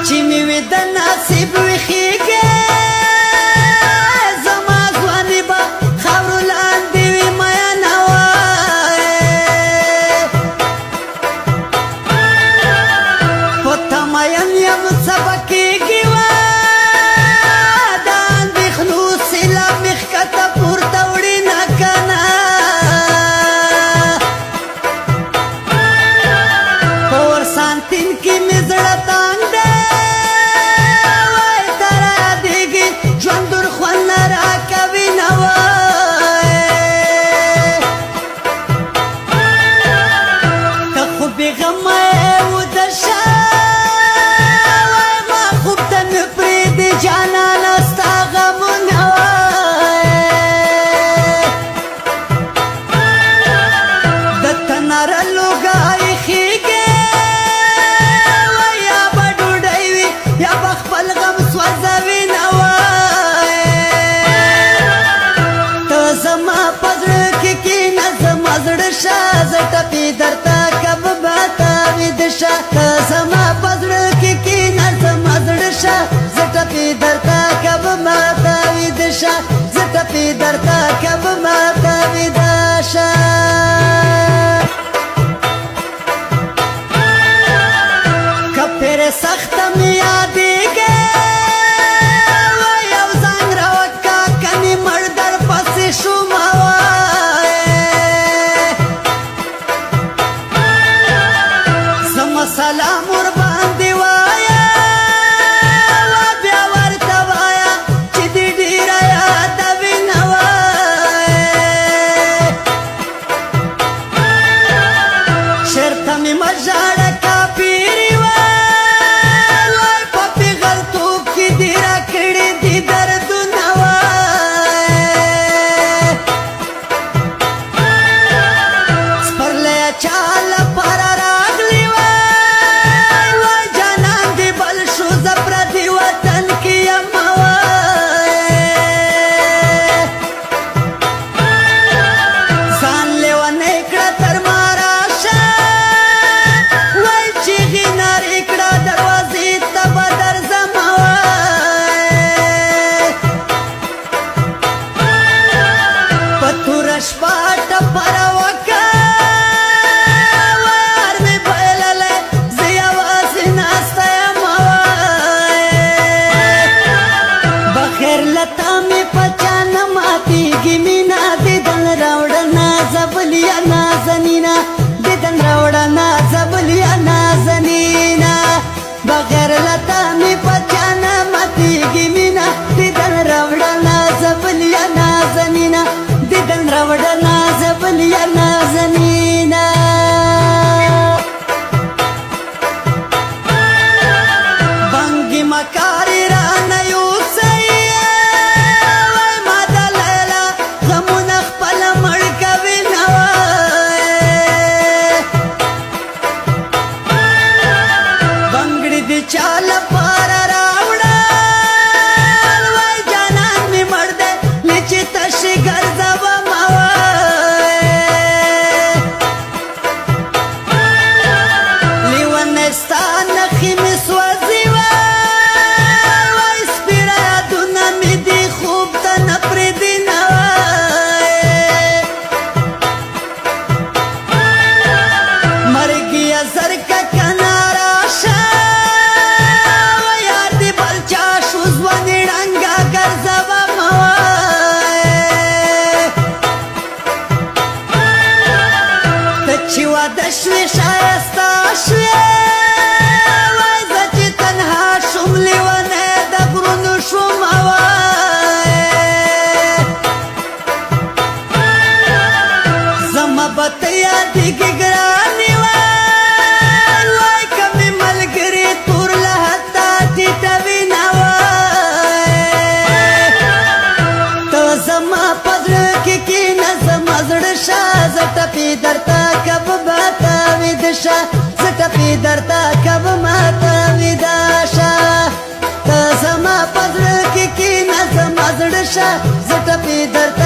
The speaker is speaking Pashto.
چې مې وې د نصیب وښیږې زما ځواني به خاورو لاندې وي میینه وایې په تا مین یم څه به کېږي د اندېښنو سیلاب مې ښکته پورته وړي نه که نه په ورسانتین کې مې زړه تنګ دی وایي ته رایادېږي ژوند ور خوند نه راکوي نه وایې ته خو بېغمه یې وده شه وایي ما خوب ته نه پرېږدي جانانه ستا غمونه وایې د تناره لوګی خېږې وایي یا به ډوډۍ وي یا به خپل غم سوځوي نه وایې ته زما په زړه کې کښېنه زما زړه شه زه ټپې درته کب به ته ویده شه ته زما په زړه کې کښېنه زما زړه شه زه ټپې درته کب به ته ویده شه زه ټپې درته کب به ته ویده شه که پرې سخته مې یادېږې وایي یو زنګ راوکړه کنې مړ در پسې شومه وایې زما سلام ورباندې وایه بیا ورته وایه چې دې ډېره یادوي نه وایې چېرته مې مه ژاړه کاپیري وایي په پېغلتوب کې دې راکړي دي دردونه وایې سپرلی چا لپاره راغلی وایي جانان دې بل شو زه پردي وطن کې یم وایې ځان لیونی کړه تر ما راشه وایي چیغې نارې کړه دروازې ته به درځمه وایې په توره شپه ټپره وکړه وایي هر مې بایللی زه یوازې ناسته یم وایې بخیر له تا مې په چا نه ماتېږي مینه دیدن راوړه نازولیا نازنینه دیدن راوړه نازولیا نازنینه بغیر له تا مې په چا نه ماتېږي مینه دیدن راوړه نازولیا نازنینه دیدن راوړه نازولیا نازنینه بنګې مکارې رانه یوسئ وایي ما د لیلا غمونه خپله مړ کوي نه وایې بنګړي دې چا لپاره راوړل وایي جانان مې مړ دی لچې تشې ګرځومه وایې لیونی ستا نښې مې سوځي وایي سپېره یادونه مې دې خوب ته نه پرېږدي نه وایې مرګ یې زرکه کنه راشه وایي یار دې بل چا شو ځواني ړنګه ګرځومه وایې ته چې واده شوې ښایسته شوې وایي زه چې تنها شوم لیونی د غرونو شومه وایې زما به ته یادېږي ګرانې وایي که مې ملګري تور له حده ټیټوي نه وایې ته زما په زړه کې کښېنه زما زړه شه زه ټپې درته کب به ته ویده شه زه ټپې درته کب ما ته ویده شه ته زما په زړه کې کښېنه زما زړه شه زه ټپې درته